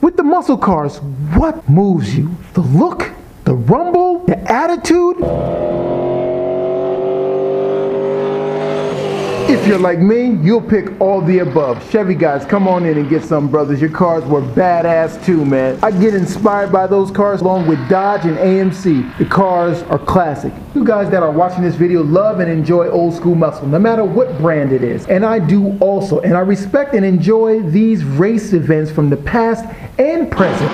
With the muscle cars, what moves you? The look? The rumble? The attitude? If you're like me, you'll pick all the above. Chevy guys, come on in and get some, brothers. Your cars were badass too, man. I get inspired by those cars along with Dodge and AMC. The cars are classic. You guys that are watching this video love and enjoy old school muscle, no matter what brand it is. And I do also. And I respect and enjoy these race events from the past and present.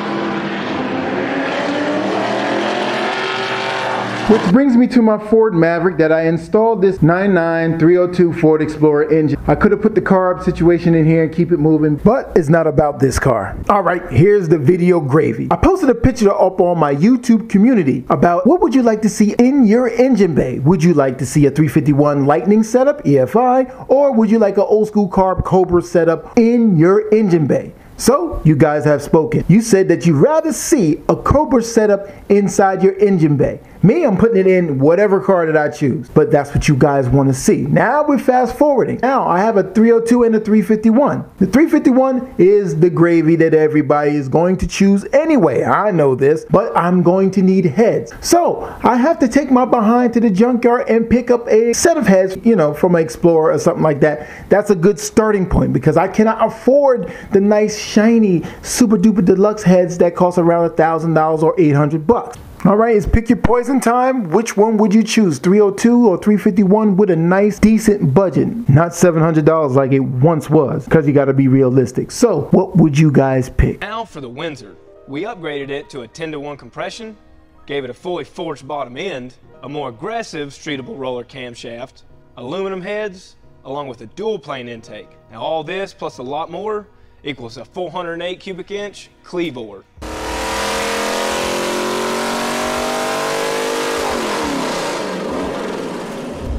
Which brings me to my Ford Maverick that I installed this 99302 Ford Explorer engine. I could have put the carb situation in here and keep it moving, but it's not about this car. All right, here's the video gravy. I posted a picture up on my YouTube community about what would you like to see in your engine bay. Would you like to see a 351 Lightning setup, EFI, or would you like an old school carb Cobra setup in your engine bay? So, you guys have spoken. You said that you'd rather see a Cobra setup inside your engine bay. Me, I'm putting it in whatever car that I choose. But that's what you guys want to see. Now we're fast forwarding. Now I have a 302 and a 351. The 351 is the gravy that everybody is going to choose anyway. I know this, but I'm going to need heads. So I have to take my behind to the junkyard and pick up a set of heads, you know, from an Explorer or something like that. That's a good starting point because I cannot afford the nice, shiny, super duper deluxe heads that cost around $1,000 or $800. All right, it's pick your poison time. Which one would you choose, 302 or 351 with a nice, decent budget? Not $700 like it once was, because you got to be realistic. So, what would you guys pick? Now for the Windsor. We upgraded it to a 10-to-1 compression, gave it a fully forged bottom end, a more aggressive streetable roller camshaft, aluminum heads, along with a dual plane intake. Now all this plus a lot more equals a 408 cubic inch cleave bore.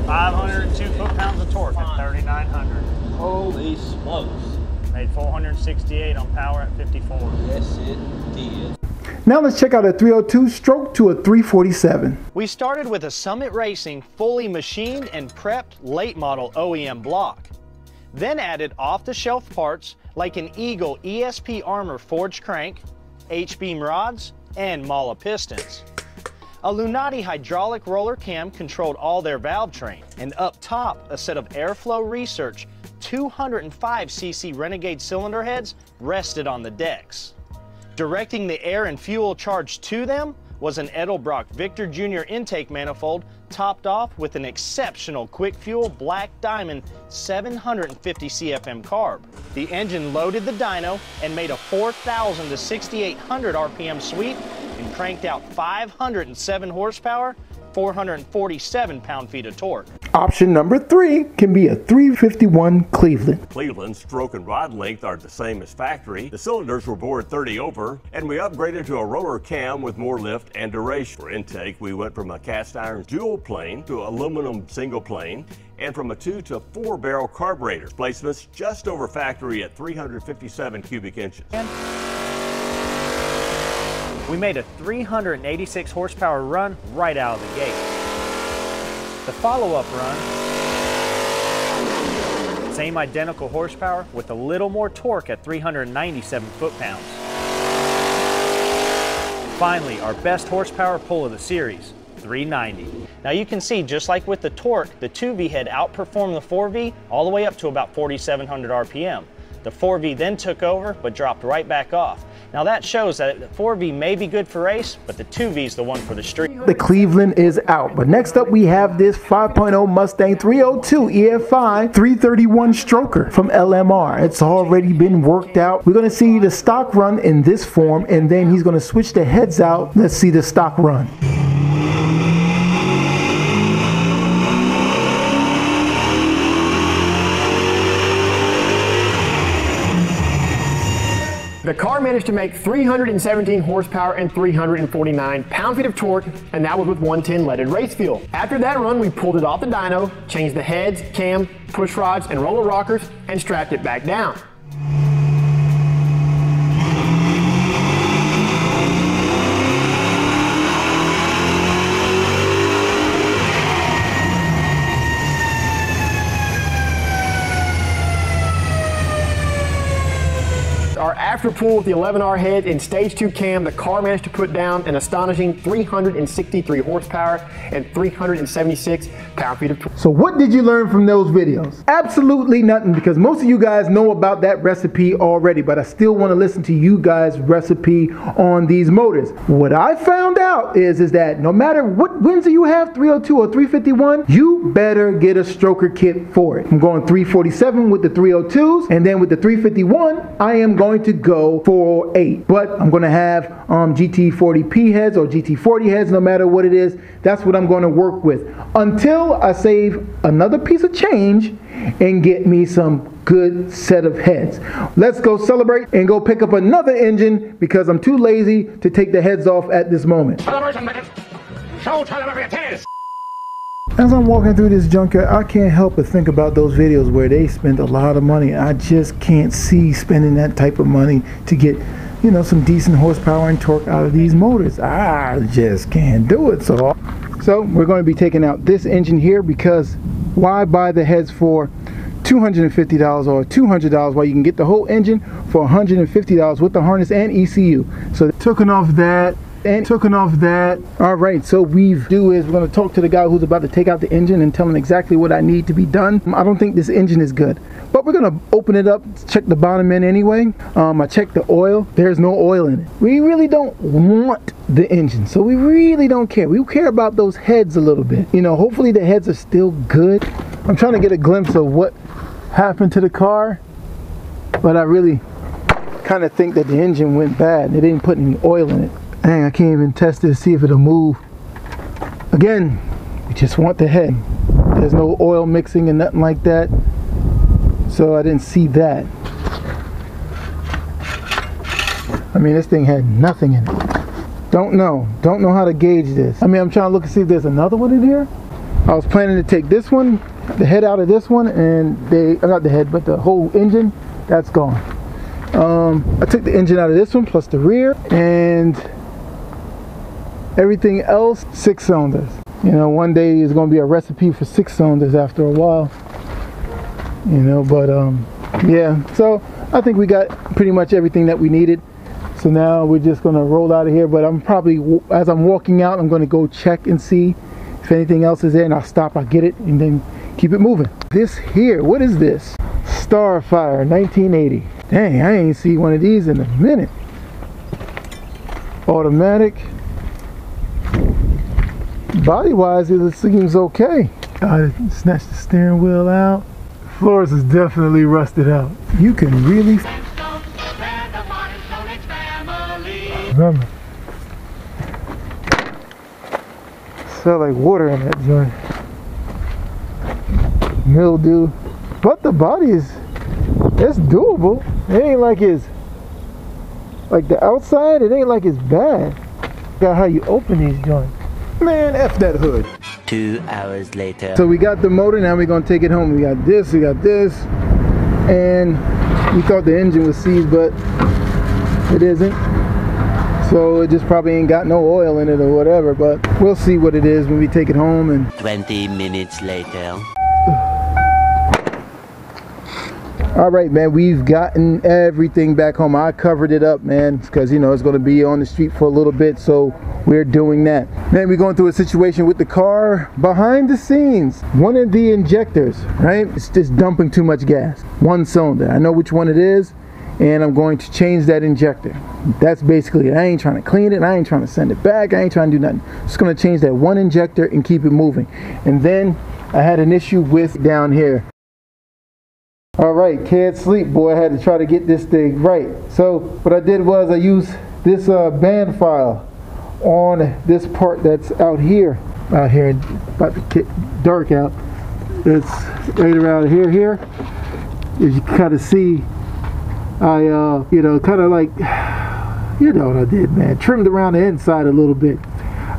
502 foot-pounds of torque at 3,900. Holy smokes. Made 468 on power at 54. Yes, it did. Now let's check out a 302 stroke to a 347. We started with a Summit Racing fully machined and prepped late model OEM block. Then added off-the-shelf parts like an Eagle ESP Armor forged crank, H-beam rods, and Mala pistons. A Lunati hydraulic roller cam controlled all their valve train, and up top, a set of Airflow Research 205cc Renegade cylinder heads rested on the decks. Directing the air and fuel charge to them was an Edelbrock Victor Jr. intake manifold topped off with an exceptional quick fuel Black Diamond 750 CFM carb. The engine loaded the dyno and made a 4,000 to 6,800 RPM sweep and cranked out 507 horsepower, 447 pound-feet of torque. Option number 3 can be a 351 Cleveland. Cleveland's stroke and rod length are the same as factory. The cylinders were bored 30 over, and we upgraded to a roller cam with more lift and duration. For intake, we went from a cast iron dual plane to aluminum single plane, and from a 2 to 4 barrel carburetor. Displacements just over factory at 357 cubic inches. We made a 386 horsepower run right out of the gate. The follow-up run, same identical horsepower with a little more torque at 397 foot-pounds. Finally, our best horsepower pull of the series, 390. Now you can see, just like with the torque, the 2V had outperformed the 4V all the way up to about 4,700 RPM. The 4V then took over, but dropped right back off. Now that shows that the 4V may be good for race, but the 2V is the one for the street. The Cleveland is out, but next up we have this 5.0 Mustang 302 EFI 331 stroker from LMR. It's already been worked out. We're going to see the stock run in this form, and then he's going to switch the heads out. Let's see the stock run. The car managed to make 317 horsepower and 349 pound-feet of torque, and that was with 110 leaded race fuel. After that run, we pulled it off the dyno, changed the heads, cam, push rods, and roller rockers, and strapped it back down. Our after pull with the 11R head and stage 2 cam, the car managed to put down an astonishing 363 horsepower and 376 pound-feet of torque. So what did you learn from those videos? Absolutely nothing, because most of you guys know about that recipe already, but I still want to listen to you guys' recipe on these motors. What I found out is that no matter what Windsor you have, 302 or 351, you better get a stroker kit for it. I'm going 347 with the 302s, and then with the 351, I am going to go 408. But I'm going to have GT40P heads or GT40 heads, no matter what it is. That's what I'm going to work with until I save another piece of change and get me some good set of heads. Let's go celebrate and go pick up another engine because I'm too lazy to take the heads off at this moment. As I'm walking through this junkyard, I can't help but think about those videos where they spend a lot of money. I just can't see spending that type of money to get, you know, some decent horsepower and torque out of these motors. I just can't do it. So we're going to be taking out this engine here, because why buy the heads for $250 or $200 while you can get the whole engine for $150 with the harness and ECU. So taking off that. All right, so we're going to talk to the guy who's about to take out the engine and tell him exactly what I need to be done. I don't think this engine is good, but we're going to open it up, check the bottom end anyway. I checked the oil. There's no oil in it. We really don't want the engine, so we really don't care. We care about those heads a little bit. You know, hopefully the heads are still good. I'm trying to get a glimpse of what happened to the car, but I really kind of think that the engine went bad. They didn't put any oil in it. Dang, I can't even test it to see if it'll move. Again, we just want the head. There's no oil mixing and nothing like that, so I didn't see that. I mean, this thing had nothing in it. Don't know how to gauge this. I mean, I'm trying to look and see if there's another one in here. I was planning to take this one, the head out of this one, and not the head, but the whole engine, that's gone. I took the engine out of this one plus the rear, and everything else 6 cylinders. You know, one day is going to be a recipe for 6 cylinders after a while, you know, but yeah, so I think we got pretty much everything that we needed. So now we're just going to roll out of here, but I'm probably, as I'm walking out, I'm going to go check and see if anything else is there, and I'll stop, I'll get it, and then keep it moving. This here, what is this? Starfire 1980. Dang, I ain't seen one of these in a minute. Automatic. Body wise, it seems okay. I snatched the steering wheel out. Floors is definitely rusted out. You can really remember, smell like water in that joint. Mildew, but the body is, it's doable. It ain't like it's like the outside. It ain't like it's bad. Got how you open these joints. Man, F that hood. 2 hours later. So we got the motor, now we're gonna take it home. We got this, and we thought the engine was seized, but it isn't. So it just probably ain't got no oil in it or whatever, but we'll see what it is when we take it home. And 20 minutes later. all right, man, we've gotten everything back home. I covered it up, man, because, you know, it's going to be on the street for a little bit, so we're doing that. Man, we're going through a situation with the car behind the scenes. One of the injectors, right, it's just dumping too much gas. 1 cylinder. I know which one it is, and I'm going to change that injector. That's basically it. I ain't trying to clean it. I ain't trying to send it back. I ain't trying to do nothing. Just going to change that 1 injector and keep it moving. And then I had an issue with down here. All right, can't sleep, boy. I had to try to get this thing right. So what I did was I used this band file on this part that's out here, about to get dark out. It's right around here. As you kind of see, I you know, kind of like, you know what I did, man, trimmed around the inside a little bit.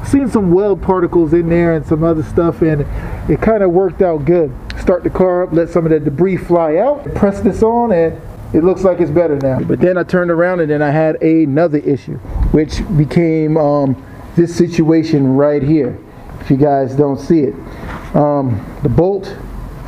Seen some weld particles in there and some other stuff, and it kind of worked out good. Start the car up, let some of that debris fly out, press this on, and it looks like it's better now. But then I turned around and then I had another issue, which became this situation right here, if you guys don't see it. The bolt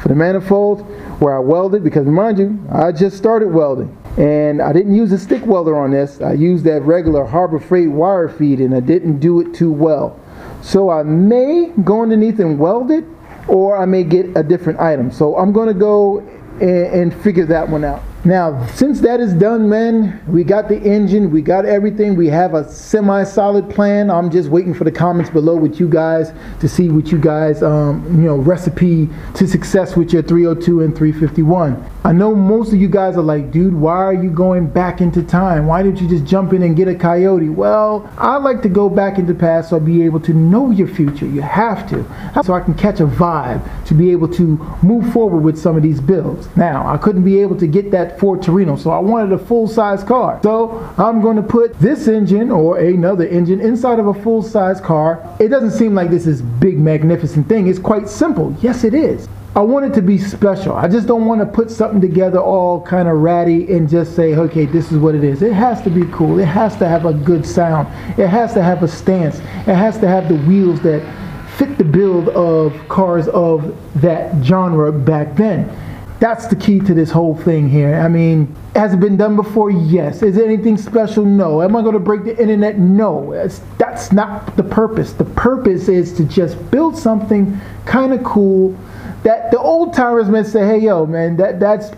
for the manifold where I welded, because mind you, I just started welding. And I didn't use a stick welder on this. I used that regular Harbor Freight wire feed, and I didn't do it too well. So I may go underneath and weld it, or I may get a different item. So I'm going to go and figure that one out. Now, since that is done, man, we got the engine, we got everything, we have a semi-solid plan. I'm just waiting for the comments below with you guys to see what you guys, recipe to success with your 302 and 351. I know most of you guys are like, dude, why are you going back into time? Why didn't you just jump in and get a Coyote? Well, I like to go back into the past so I'll be able to know your future. You have to. So I can catch a vibe to be able to move forward with some of these builds. Now, I couldn't be able to get that Ford Torino, so I wanted a full-size car. So I'm going to put this engine or another engine inside of a full-size car. It doesn't seem like this is big magnificent thing. It's quite simple. Yes, it is. I want it to be special. I just don't want to put something together all kind of ratty and just say, okay, this is what it is. It has to be cool. It has to have a good sound. It has to have a stance. It has to have the wheels that fit the build of cars of that genre back then. That's the key to this whole thing here. I mean, has it been done before? Yes. Is there anything special? No. Am I going to break the internet? No. That's not the purpose. The purpose is to just build something kind of cool that the old timers may say, hey, yo, man, that's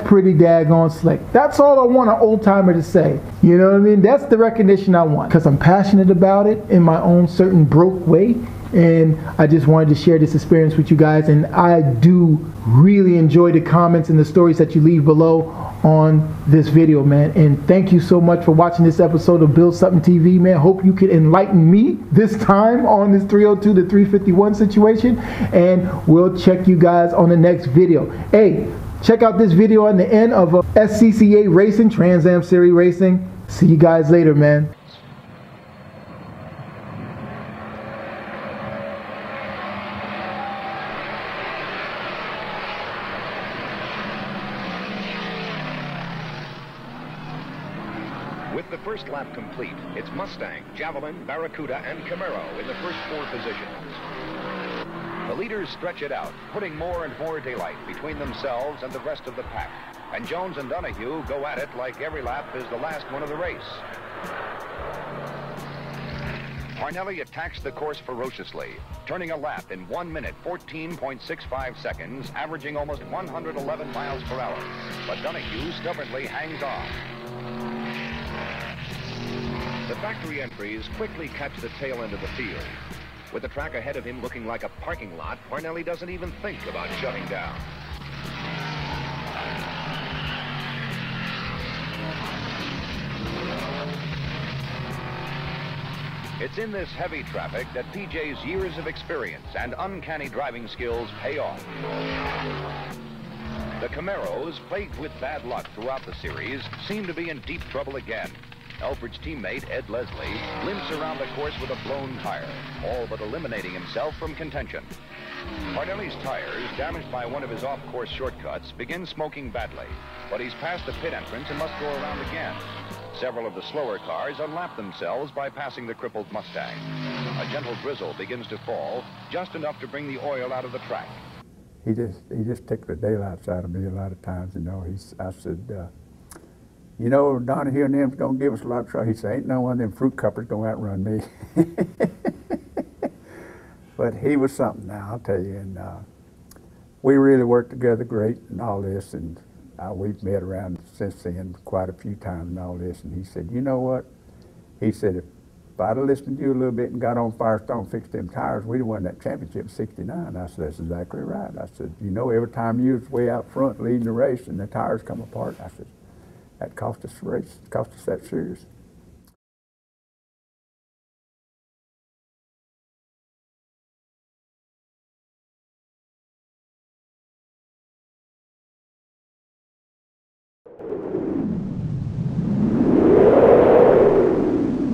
pretty daggone slick. That's all I want an old timer to say. You know what I mean? That's the recognition I want, because I'm passionate about it in my own certain broke way. And I just wanted to share this experience with you guys. And I do really enjoy the comments and the stories that you leave below on this video, man. And thank you so much for watching this episode of Build Something TV, man. Hope you can enlighten me this time on this 302 to 351 situation. And we'll check you guys on the next video. Hey, check out this video on the end of SCCA Racing, Trans Am Series Racing. See you guys later, man. With the first lap complete, it's Mustang, Javelin, Barracuda, and Camaro in the first 4 positions. The leaders stretch it out, putting more and more daylight between themselves and the rest of the pack. And Jones and Donahue go at it like every lap is the last one of the race. Parnelli attacks the course ferociously, turning a lap in 1 minute, 14.65 seconds, averaging almost 111 miles per hour. But Donahue stubbornly hangs on. The factory entries quickly catch the tail end of the field. With the track ahead of him looking like a parking lot, Parnelli doesn't even think about shutting down. It's in this heavy traffic that PJ's years of experience and uncanny driving skills pay off. The Camaros, plagued with bad luck throughout the series, seem to be in deep trouble again. Alfred's teammate, Ed Leslie, limps around the course with a blown tire, all but eliminating himself from contention. Parnelli's tires, damaged by one of his off-course shortcuts, begin smoking badly, but he's past the pit entrance and must go around again. Several of the slower cars unlap themselves by passing the crippled Mustang. A gentle drizzle begins to fall, just enough to bring the oil out of the track. He just took the daylights out of me a lot of times, you know. I said, you know, Donahue and them's gonna give us a lot of trouble. He said, ain't no one of them fruit cuppers gonna outrun me. But he was something now, I'll tell you. And we really worked together great and all this. And we've met around since then quite a few times and all this. And he said, you know what? He said, if I'd have listened to you a little bit and got on Firestone, fixed them tires, we'd have won that championship in '69. I said, that's exactly right. I said, you know, every time you was way out front leading the race and the tires come apart, I said, that cost us the race, cost us that series.